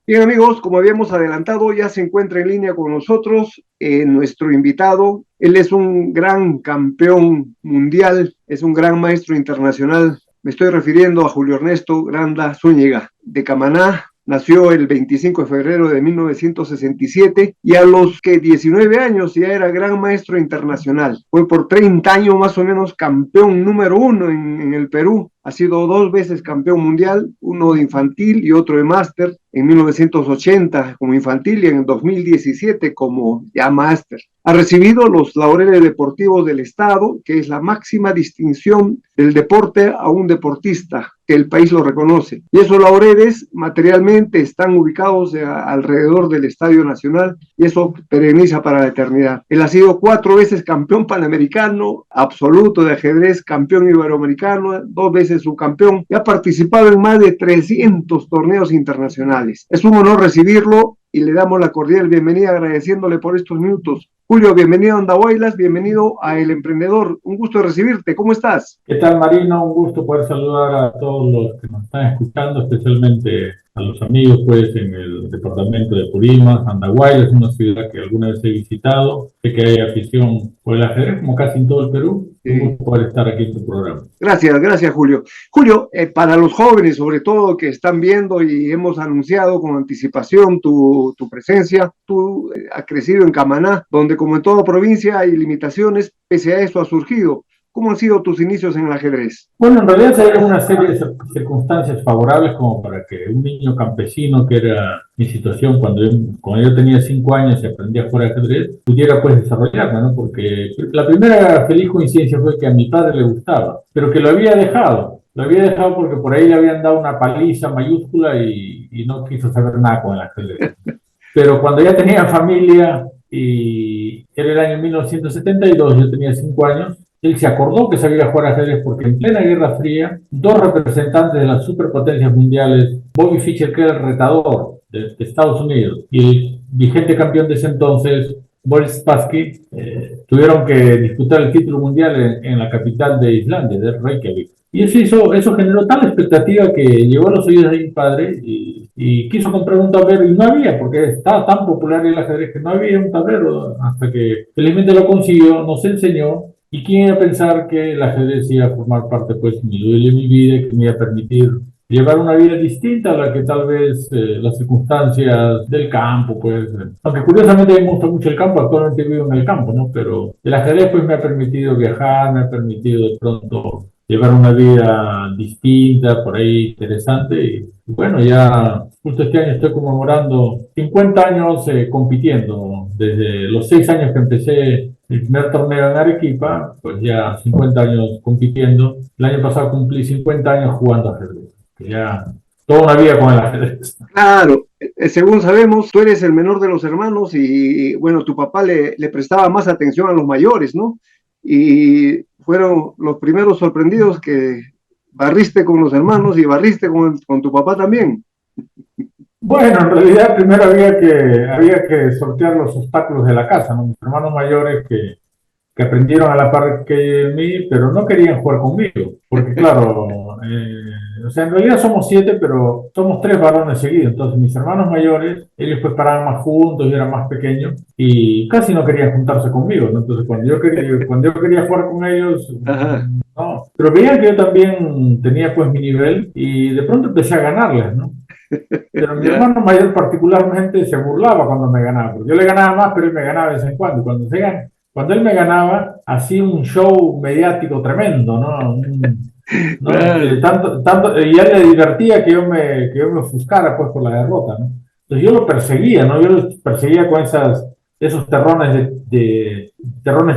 Bien amigos, como habíamos adelantado, ya se encuentra en línea con nosotros nuestro invitado. Él es un gran campeón mundial, es un gran maestro internacional. Me estoy refiriendo a Julio Ernesto Granda Zúñiga, de Camaná. Nació el 25 de febrero de 1967 y a los que 19 años ya era gran maestro internacional. Fue por 30 años más o menos campeón número uno en el Perú. Ha sido 2 veces campeón mundial, uno de infantil y otro de máster, en 1980 como infantil y en el 2017 como ya máster. Ha recibido los laureles deportivos del Estado, que es la máxima distinción del deporte a un deportista, que el país lo reconoce. Y esos laureles materialmente están ubicados alrededor del Estadio Nacional y eso pereniza para la eternidad. Él ha sido 4 veces campeón panamericano absoluto de ajedrez, campeón iberoamericano, 2 veces subcampeón y ha participado en más de 300 torneos internacionales. Es un honor recibirlo y le damos la cordial bienvenida agradeciéndole por estos minutos. Julio, bienvenido a Andahuaylas, bienvenido a El Emprendedor. Un gusto recibirte. ¿Cómo estás? ¿Qué tal, Marino? Un gusto poder saludar a todos los que nos están escuchando, especialmente a los amigos pues en el departamento de Purímac. Andahuaylas es una ciudad que alguna vez he visitado. Sé que hay afición por el ajedrez, como casi en todo el Perú. Un gusto poder estar aquí en tu programa. Gracias, Julio. Julio, para los jóvenes, sobre todo, que están viendo y hemos anunciado con anticipación tu presencia, tú has crecido en Camaná, donde como en toda provincia hay limitaciones, pese a eso ha surgido. ¿Cómo han sido tus inicios en el ajedrez? Bueno, en realidad se dieron una serie de circunstancias favorables como para que un niño campesino, que era mi situación cuando yo tenía 5 años y aprendí a jugar ajedrez, pudiera pues desarrollarme, ¿no? Porque la primera feliz coincidencia fue que a mi padre le gustaba, pero que lo había dejado. Lo había dejado porque por ahí le habían dado una paliza mayúscula y no quiso saber nada con el ajedrez. Pero cuando ya tenía familia y era el año 1972, yo tenía 5 años, él se acordó que sabía jugar ajedrez porque en plena Guerra Fría, 2 representantes de las superpotencias mundiales, Bobby Fischer, que era el retador de Estados Unidos, y el vigente campeón de ese entonces, Boris Spassky, tuvieron que disputar el título mundial en la capital de Islandia, de Reykjavik. Y eso generó tal expectativa que llegó a los oídos de mi padre y quiso comprar un tablero y no había, porque estaba tan popular el ajedrez que no había un tablero, hasta que felizmente lo consiguió, nos enseñó. ¿Y quién iba a pensar que el ajedrez iba a formar parte pues de mi vida y que me iba a permitir llevar una vida distinta a la que tal vez las circunstancias del campo, pues, aunque curiosamente a mí me gusta mucho el campo, actualmente vivo en el campo, ¿no? Pero el ajedrez pues me ha permitido viajar, me ha permitido de pronto llevar una vida distinta, por ahí interesante. Y bueno, ya justo este año estoy conmemorando 50 años compitiendo. Desde los 6 años que empecé el primer torneo en Arequipa, pues ya 50 años compitiendo. El año pasado cumplí 50 años jugando ajedrez, que ya toda una vida con el ajedrez. Claro, según sabemos, tú eres el menor de los hermanos y bueno, tu papá le prestaba más atención a los mayores, ¿no? Y fueron los primeros sorprendidos que barriste con los hermanos y barriste con tu papá también. Bueno, en realidad primero había que sortear los obstáculos de la casa, ¿no? Mis hermanos mayores que aprendieron a la par que mí, pero no querían jugar conmigo, porque claro, o sea, en realidad somos 7, pero somos 3 varones seguidos, entonces mis hermanos mayores, ellos pues paraban más juntos, yo era más pequeño, y casi no querían juntarse conmigo, ¿no? Entonces cuando yo quería jugar con ellos, Ajá. no, pero veían que yo también tenía pues mi nivel, y de pronto empecé a ganarles, ¿no? Pero mi Ya. hermano mayor particularmente se burlaba cuando me ganaba, porque yo le ganaba más, pero él me ganaba de vez en cuando. Cuando él me ganaba, hacía un show mediático tremendo, ¿no? ¿No? Claro. Y a él le divertía que yo me ofuscara pues, por la derrota, ¿no? Entonces yo lo perseguía, ¿no? Yo lo perseguía con esos terrones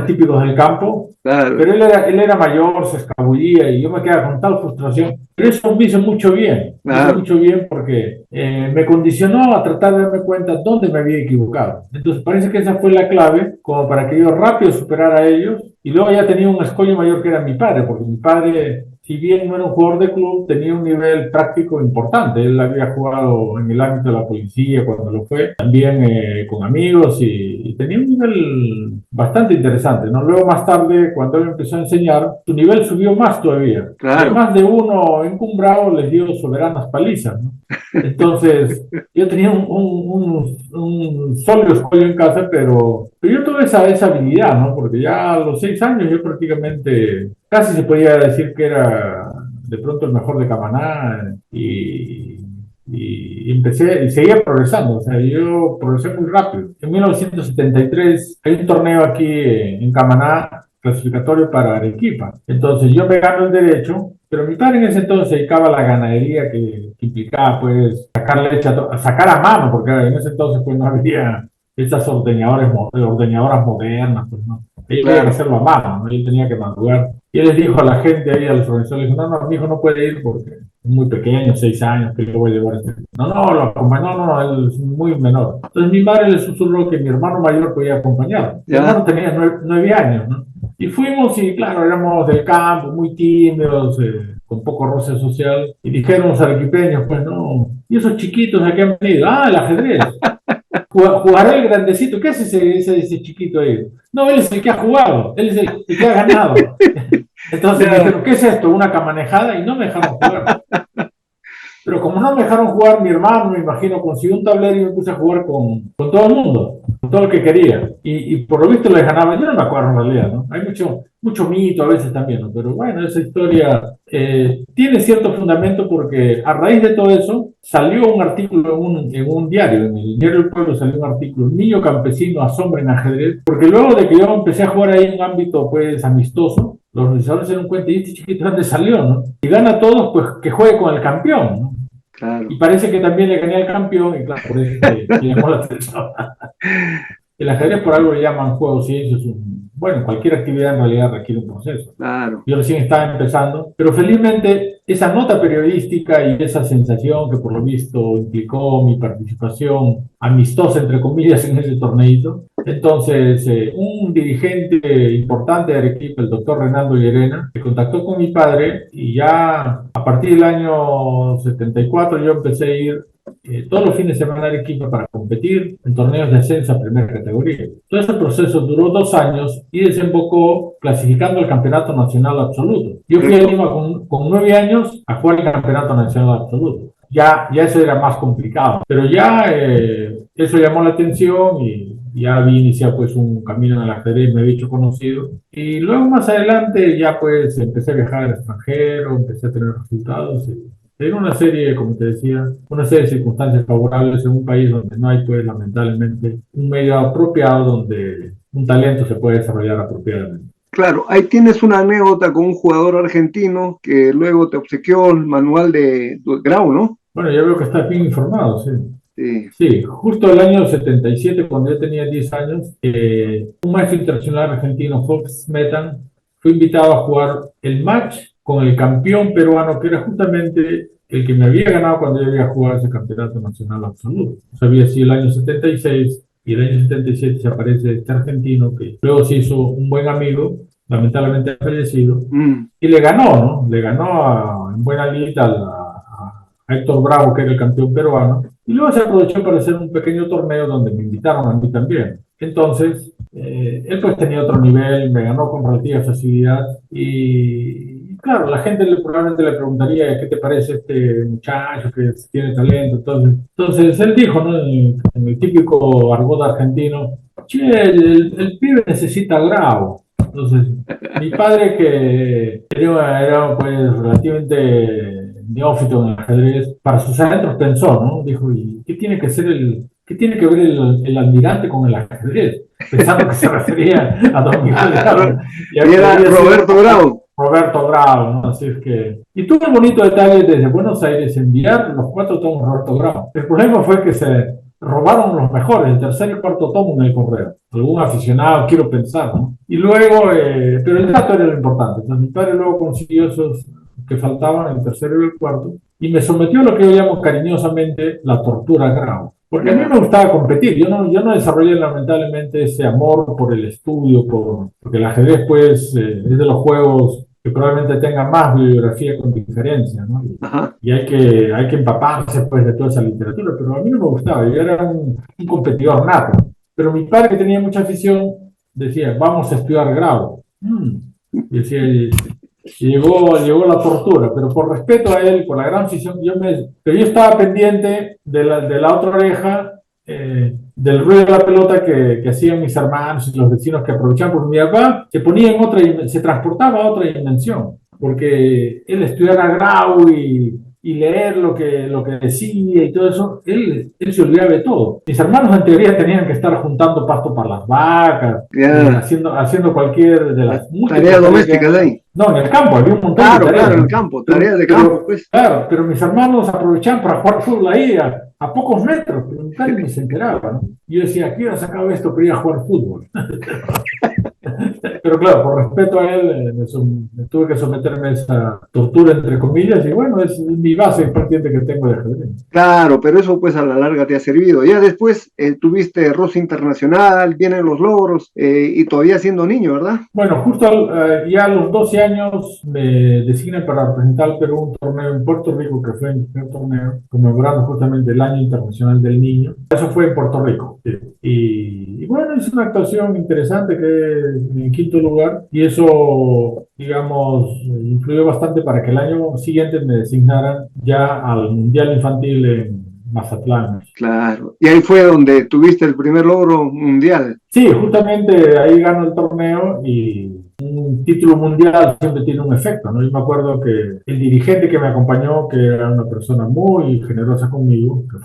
típicos del campo, Claro. pero él era mayor, se escabullía y yo me quedaba con tal frustración. Pero eso me hizo mucho bien, Claro. porque me condicionó a tratar de darme cuenta dónde me había equivocado. Entonces parece que esa fue la clave como para que yo rápido superara a ellos y luego ya tenía un escollo mayor que era mi padre, porque mi padre si bien no era un jugador de club, tenía un nivel práctico importante. Él había jugado en el ámbito de la policía cuando lo fue, también con amigos y tenía un nivel bastante interesante, ¿no? Luego más tarde, cuando él empezó a enseñar, su nivel subió más todavía. Claro. Más de uno encumbrado les dio soberanas palizas, ¿no? Entonces, yo tenía un sólido escollo en casa, pero yo tuve esa habilidad, ¿no? Porque ya a los 6 años yo prácticamente casi se podía decir que era de pronto el mejor de Camaná y empecé y seguía progresando. O sea, yo progresé muy rápido. En 1973 hay un torneo aquí en Camaná clasificatorio para Arequipa. Entonces yo me gano el derecho, pero mi padre en ese entonces se dedicaba a la ganadería que implicaba pues sacar leche, sacar a mano, porque en ese entonces pues no había esas ordeñadoras modernas, pues no. Él tenía que hacerlo a mano, ¿no? Él tenía que madrugar. Y él les dijo a la gente ahí, a los organizadores, no, mi hijo no puede ir porque es muy pequeño, 6 años, que lo voy a llevar. No, él es muy menor. Entonces mi madre le susurró que mi hermano mayor podía acompañar. Mi hermano tenía 9 años, ¿no? Y fuimos y claro, éramos del campo, muy tímidos, con poco roce social. Y dijeron los arequipeños, pues no, ¿y esos chiquitos de qué han venido? Ah, el ajedrez. Jugará el grandecito. ¿Qué es ese chiquito ahí? No, él es el que ha jugado, él es el que ha ganado. Entonces me dijeron, ¿qué es esto? Una camanejada y no me dejaron jugar. Pero como no me dejaron jugar, mi hermano, me imagino, consiguió un tablero y me puse a jugar con todo el mundo, con todo el que quería. Y por lo visto les ganaba. Yo no me acuerdo en realidad, ¿no? Hay mucho mito a veces también, ¿no? Pero bueno, esa historia tiene cierto fundamento porque a raíz de todo eso salió un artículo en un diario, en el Diario del Pueblo salió un artículo, niño campesino asombra en ajedrez, porque luego de que yo empecé a jugar ahí en un ámbito pues amistoso, los organizadores se dieron cuenta, ¿y este chiquito dónde salió, no? Y gana a todos, pues que juegue con el campeón, ¿no? Claro. Y parece que también le gané al campeón, y claro, por eso que llamó la atención. El ajedrez por algo le llaman juego ciencia, bueno, cualquier actividad en realidad requiere un proceso. Claro. Yo recién estaba empezando, pero felizmente esa nota periodística y esa sensación que por lo visto implicó mi participación amistosa, entre comillas, en ese torneito. Entonces, un dirigente importante de Arequipa, el doctor Renaldo Llerena, se contactó con mi padre y ya a partir del año 74 yo empecé a ir todos los fines de semana a Arequipa para competir en torneos de ascenso a primera categoría. Todo ese proceso duró 2 años y desembocó clasificando al campeonato nacional absoluto. Yo fui a Lima con 9 años a jugar el campeonato nacional absoluto. Ya eso era más complicado, pero ya eso llamó la atención y ya había iniciado pues un camino en el ajedrez, me había hecho conocido. Y luego más adelante ya pues empecé a viajar al extranjero, empecé a tener resultados. Era una serie, como te decía, una serie de circunstancias favorables en un país donde no hay, pues, lamentablemente, un medio apropiado donde un talento se puede desarrollar apropiadamente. Claro, ahí tienes una anécdota con un jugador argentino que luego te obsequió el manual de Grau, ¿no? Bueno, yo veo que estás bien informado, sí. Sí, justo el año 77, cuando yo tenía 10 años, un maestro internacional argentino, Fox Smetan, fue invitado a jugar el match con el campeón peruano, que era justamente el que me había ganado cuando yo iba a jugar ese campeonato nacional absoluto. O sea, había sido el año 76 y el año 77 se aparece este argentino que luego se hizo un buen amigo, lamentablemente ha fallecido, y le ganó, ¿no? Le ganó en buena lita a Héctor Bravo, que era el campeón peruano, y luego se aprovechó para hacer un pequeño torneo donde me invitaron a mí también. Entonces, él pues tenía otro nivel, me ganó con relativa facilidad y claro, la gente probablemente le preguntaría ¿qué te parece este muchacho que tiene talento? Entonces él dijo, ¿no? En el típico argot argentino, che, el pibe necesita Grau. Entonces, mi padre que era pues relativamente neófito en el ajedrez, para sus adentros pensó, ¿no? Dijo, ¿y qué tiene que ver el almirante con el ajedrez? Pensando que se refería a don Miguel Grau. Y era Roberto Grau. Roberto Grau, ¿no? Así es que... Y tuvo un bonito detalle desde Buenos Aires enviar los 4 tomos de Roberto Grau. El problema fue que se robaron los mejores, el tercer y cuarto tomo en el correo. Algún aficionado, quiero pensar, ¿no? Y luego, pero el dato era lo importante. Entonces mi padre luego consiguió esos que faltaban, el tercero y el cuarto, y me sometió a lo que yo llamo cariñosamente la tortura Grau. Porque a mí me gustaba competir, yo no desarrollé lamentablemente ese amor por el estudio, porque el ajedrez pues es de los juegos que probablemente tenga más bibliografía con diferencia, ¿no? Y hay que empaparse pues de toda esa literatura, pero a mí no me gustaba, yo era un competidor nato. Pero mi padre, que tenía mucha afición, decía, vamos a estudiar grado. Y decía, llegó la tortura, pero por respeto a él, por la gran afición, pero yo estaba pendiente de la otra oreja, del ruido de la pelota que hacían mis hermanos y los vecinos que aprovechaban, porque mi papá se ponía se transportaba a otra dimensión, porque él estudiara grau y leer lo que decía y todo eso, él se olvidaba de todo. Mis hermanos en teoría tenían que estar juntando pasto para las vacas, haciendo cualquier de las tareas domésticas ahí. No, en el campo, había un montón de tareas. Claro, en el campo, tareas de campo, pues. Claro, pero mis hermanos aprovechaban para jugar fútbol ahí a pocos metros, pero mi padre ni se enteraba, ¿no? Yo decía, ¿a qué hora se acaba esto para ir a jugar fútbol? Pero claro, por respeto a él, me tuve que someterme a esa tortura, entre comillas, y bueno, es mi base partiente que tengo de ajedrez. Claro, pero eso pues a la larga te ha servido. Ya después tuviste roce internacional, vienen los logros, y todavía siendo niño, ¿verdad? Bueno, justo ya a los 12 años me designan para representar al Perú un torneo en Puerto Rico, que fue el primer torneo, conmemorando justamente el Año Internacional del Niño. Eso fue en Puerto Rico. Sí. Y bueno, es una actuación interesante que en quinto lugar, y eso, digamos, influyó bastante para que el año siguiente me designaran ya al Mundial Infantil en Mazatlán. Claro, y ahí fue donde tuviste el primer logro mundial. Sí, justamente ahí ganó el torneo, y un título mundial siempre tiene un efecto, ¿no? Yo me acuerdo que el dirigente que me acompañó, que era una persona muy generosa conmigo, que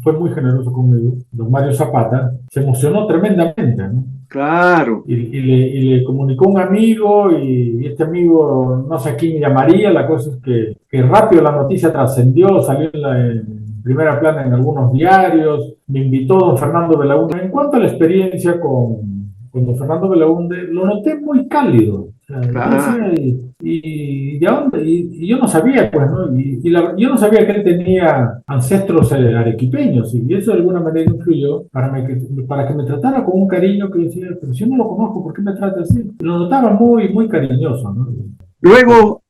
fue muy generoso conmigo, don Mario Zapata, se emocionó tremendamente, ¿no? Claro. Y le comunicó un amigo, y este amigo no sé a quién llamaría. La cosa es que rápido la noticia trascendió, salió en primera plana en algunos diarios, me invitó don Fernando Belaúnde. En cuanto a la experiencia con don Fernando Belaúnde, lo noté muy cálido. O sea, Claro. ¿Y de dónde? Y yo no sabía, pues, ¿no? Yo no sabía que él tenía ancestros arequipeños, y eso de alguna manera influyó para que me tratara con un cariño que decía, pero si yo no lo conozco, ¿por qué me trata así? Lo notaba muy, muy cariñoso, ¿no? Luego,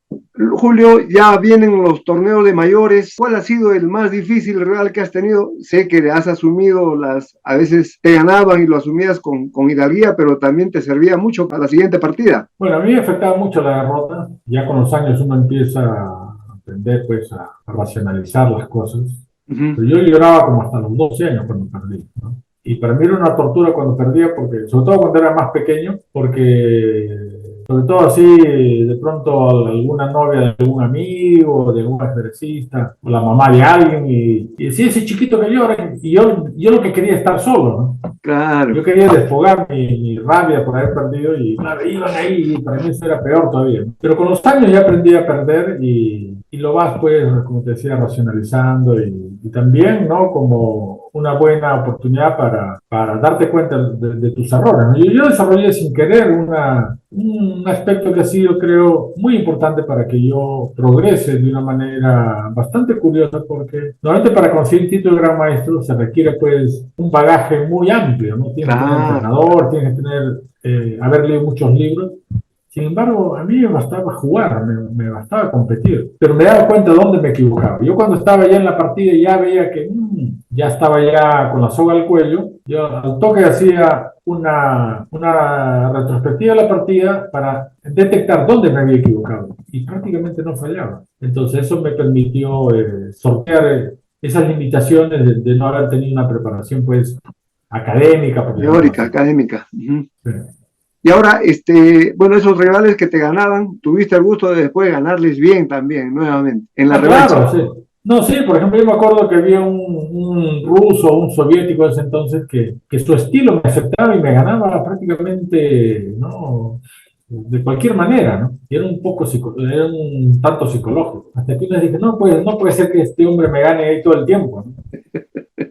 Julio, ya vienen los torneos de mayores. ¿Cuál ha sido el más difícil real que has tenido? Sé que has asumido a veces te ganaban y lo asumías con hidalguía, pero también te servía mucho para la siguiente partida. Bueno, a mí me afectaba mucho la derrota. Ya con los años uno empieza a aprender, pues, a racionalizar las cosas. Pero yo lloraba como hasta los 12 años cuando perdí, ¿no? Y para mí era una tortura cuando perdía, porque, sobre todo cuando era más pequeño, porque sobre todo así, de pronto alguna novia de algún amigo, de algún ajedrecista, o la mamá de alguien, y decía, ese chiquito que llora, y yo lo que quería es estar solo, ¿no? Claro. Yo quería desfogar mi rabia por haber perdido, y iban ahí, y para mí eso era peor todavía. Pero con los años ya aprendí a perder, y lo vas, pues, como te decía, racionalizando, y también, ¿no? Como una buena oportunidad para darte cuenta de tus errores, ¿no? Yo desarrollé sin querer un aspecto que ha sido, creo, muy importante para que yo progrese de una manera bastante curiosa, porque normalmente para conseguir el título de gran maestro se requiere, pues, un bagaje muy amplio, ¿no? Tienes que tener entrenador, tienes que haber leído muchos libros. Sin embargo, a mí me bastaba jugar, me bastaba competir, pero me daba cuenta de dónde me equivocaba. Yo cuando estaba ya en la partida y ya veía que ya estaba ya con la soga al cuello, yo al toque hacía una retrospectiva de la partida para detectar dónde me había equivocado, y prácticamente no fallaba. Entonces eso me permitió sortear esas limitaciones de no haber tenido una preparación, pues, académica. Teórica, académica. Sí. Y ahora, bueno, esos rivales que te ganaban, tuviste el gusto de después ganarles bien también, nuevamente, en la revancha. Claro, sí. No, sí, por ejemplo, yo me acuerdo que había un ruso, un soviético de ese entonces, que su estilo me aceptaba y me ganaba prácticamente, ¿no?, de cualquier manera, ¿no? Y era era un tanto psicológico. Hasta que uno dije, no puede ser que este hombre me gane ahí todo el tiempo,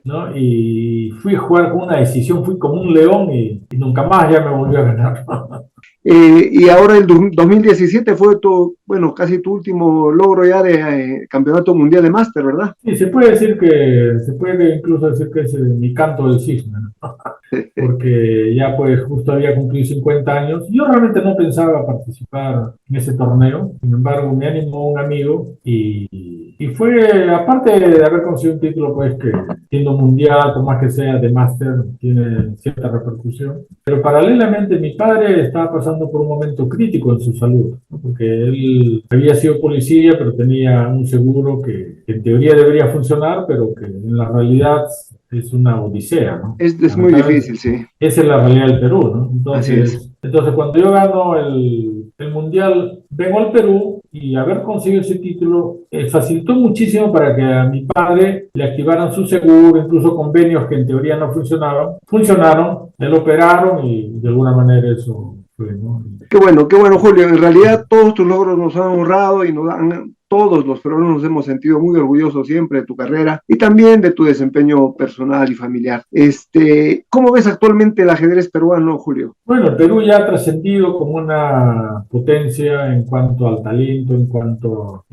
¿no? Y fui a jugar con una decisión, fui como un león, y nunca más ya me volvió a ganar. Y ahora el 2017 fue casi tu último logro ya de campeonato mundial de máster, ¿verdad? Sí, se puede incluso decir que es mi canto del cisne, ¿no? Porque ya pues justo había cumplido 50 años. Yo realmente no pensaba participar en ese torneo, sin embargo me animó un amigo y fue, aparte de haber conseguido un título pues que siendo mundial, por más que sea de máster, tiene cierta repercusión, pero paralelamente mi padre estaba pasando por un momento crítico en su salud, ¿no? Porque él había sido policía, pero tenía un seguro que en teoría debería funcionar, pero que en la realidad es una odisea, ¿no? Es muy difícil, sí. Esa es la realidad del Perú, ¿no? Así es. Entonces cuando yo gano el Mundial, vengo al Perú y haber conseguido ese título facilitó muchísimo para que a mi padre le activaran su seguro, incluso convenios que en teoría no funcionaron, él operaron y de alguna manera eso fue, ¿no? Qué bueno, Julio. En realidad todos tus logros nos han honrado y nos han, todos los peruanos nos hemos sentido muy orgullosos siempre de tu carrera y también de tu desempeño personal y familiar. ¿Cómo ves actualmente el ajedrez peruano, Julio? Bueno, el Perú ya ha trascendido como una potencia en cuanto al talento, en cuanto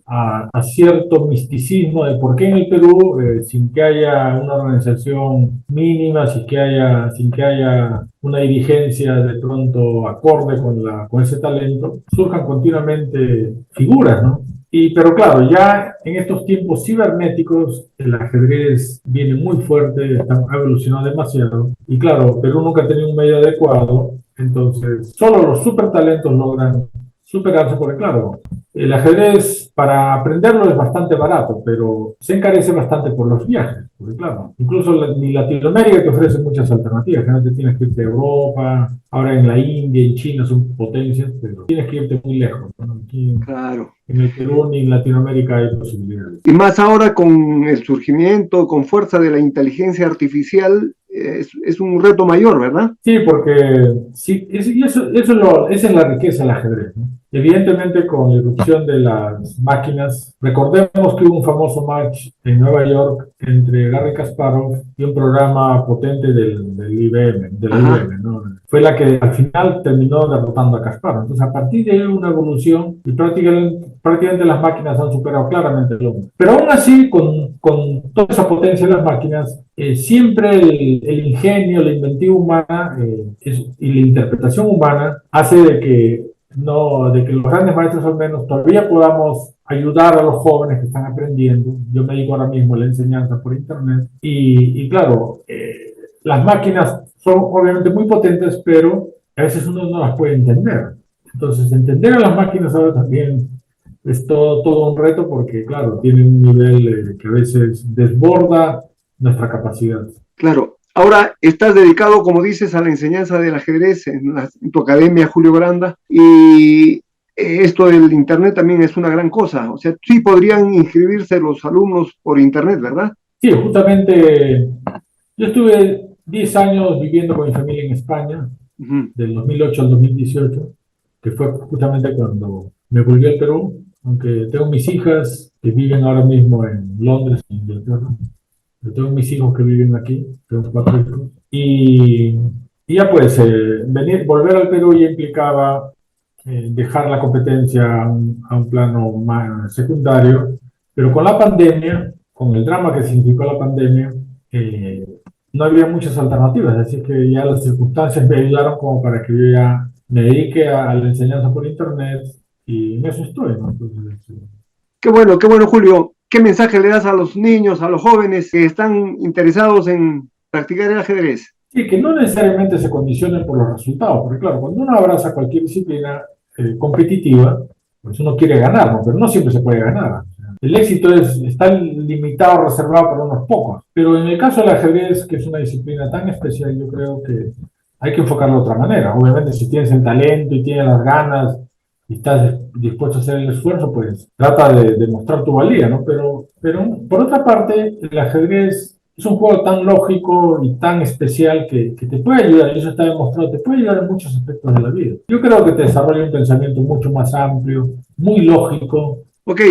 a cierto misticismo de por qué en el Perú, sin que haya una organización mínima, sin que haya una dirigencia de pronto acorde con ese talento, surjan continuamente figuras, ¿no? Pero claro, ya en estos tiempos cibernéticos el ajedrez viene muy fuerte, ha evolucionado demasiado. Y claro, Perú nunca ha tenido un medio adecuado, entonces solo los super talentos logran superarse, porque claro, el ajedrez para aprenderlo es bastante barato, pero se encarece bastante por los viajes, porque claro, incluso ni Latinoamérica te ofrece muchas alternativas, que no te tienes que irte a Europa, ahora en la India y China son potencias, pero tienes que irte muy lejos, ¿no? Aquí, Claro. en el Perú ni en Latinoamérica hay posibilidades. Y más ahora con el surgimiento, con fuerza de la inteligencia artificial, es un reto mayor, ¿verdad? Sí, porque sí, esa es la riqueza del ajedrez, ¿no? Evidentemente, con la irrupción de las máquinas, recordemos que hubo un famoso match en Nueva York entre Garry Kasparov y un programa potente del IBM, de la IBM, ¿no? Fue la que al final terminó derrotando a Kasparov. Entonces, a partir de ahí una evolución y prácticamente las máquinas han superado claramente al hombre. Pero aún así, con toda esa potencia de las máquinas, siempre el ingenio, la inventiva humana y la interpretación humana hace de que los grandes maestros al menos todavía podamos ayudar a los jóvenes que están aprendiendo. Yo me dedico ahora mismo a la enseñanza por internet y claro, las máquinas son obviamente muy potentes, pero a veces uno no las puede entender. Entonces, entender a las máquinas ahora también es todo un reto porque, claro, tienen un nivel que a veces desborda nuestra capacidad. Claro. Ahora estás dedicado, como dices, a la enseñanza del ajedrez en tu academia, Julio Granda, y esto del Internet también es una gran cosa. O sea, sí podrían inscribirse los alumnos por Internet, ¿verdad? Sí, justamente yo estuve 10 años viviendo con mi familia en España, del 2008 al 2018, que fue justamente cuando me volví al Perú, aunque tengo mis hijas que viven ahora mismo en Londres, en Inglaterra. Yo tengo mis hijos que viven aquí, tengo 4 hijos. Y ya pues, volver al Perú ya implicaba dejar la competencia a un plano más secundario, pero con la pandemia, con el drama que significó la pandemia, eh, no había muchas alternativas, así que ya las circunstancias me ayudaron como para que yo ya me dedique a la enseñanza por internet y en eso estoy, ¿no? Entonces, qué bueno, Julio. ¿Qué mensaje le das a los niños, a los jóvenes que están interesados en practicar el ajedrez? sí, que no necesariamente se condicionen por los resultados, porque claro, cuando uno abraza cualquier disciplina competitiva, pues uno quiere ganar, ¿no? Pero no siempre se puede ganar. El éxito está limitado, reservado para unos pocos. Pero en el caso del ajedrez, que es una disciplina tan especial, yo creo que hay que enfocarlo de otra manera. Obviamente, si tienes el talento y tienes las ganas y estás dispuesto a hacer el esfuerzo, pues trata de demostrar tu valía, ¿no? Pero por otra parte, el ajedrez es un juego tan lógico y tan especial que te puede ayudar, y eso está demostrado, te puede ayudar en muchos aspectos de la vida. Yo creo que te desarrolla un pensamiento mucho más amplio, muy lógico. Ok,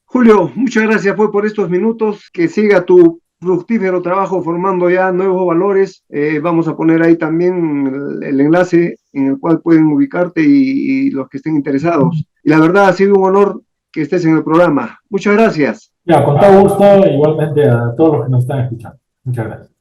Julio, muchas gracias por estos minutos. Que siga tu fructífero trabajo formando ya nuevos valores. Vamos a poner ahí también el enlace en el cual pueden ubicarte y los que estén interesados. Y la verdad ha sido un honor que estés en el programa. Muchas gracias. Ya, con todo gusto, igualmente a todos los que nos están escuchando. Muchas gracias.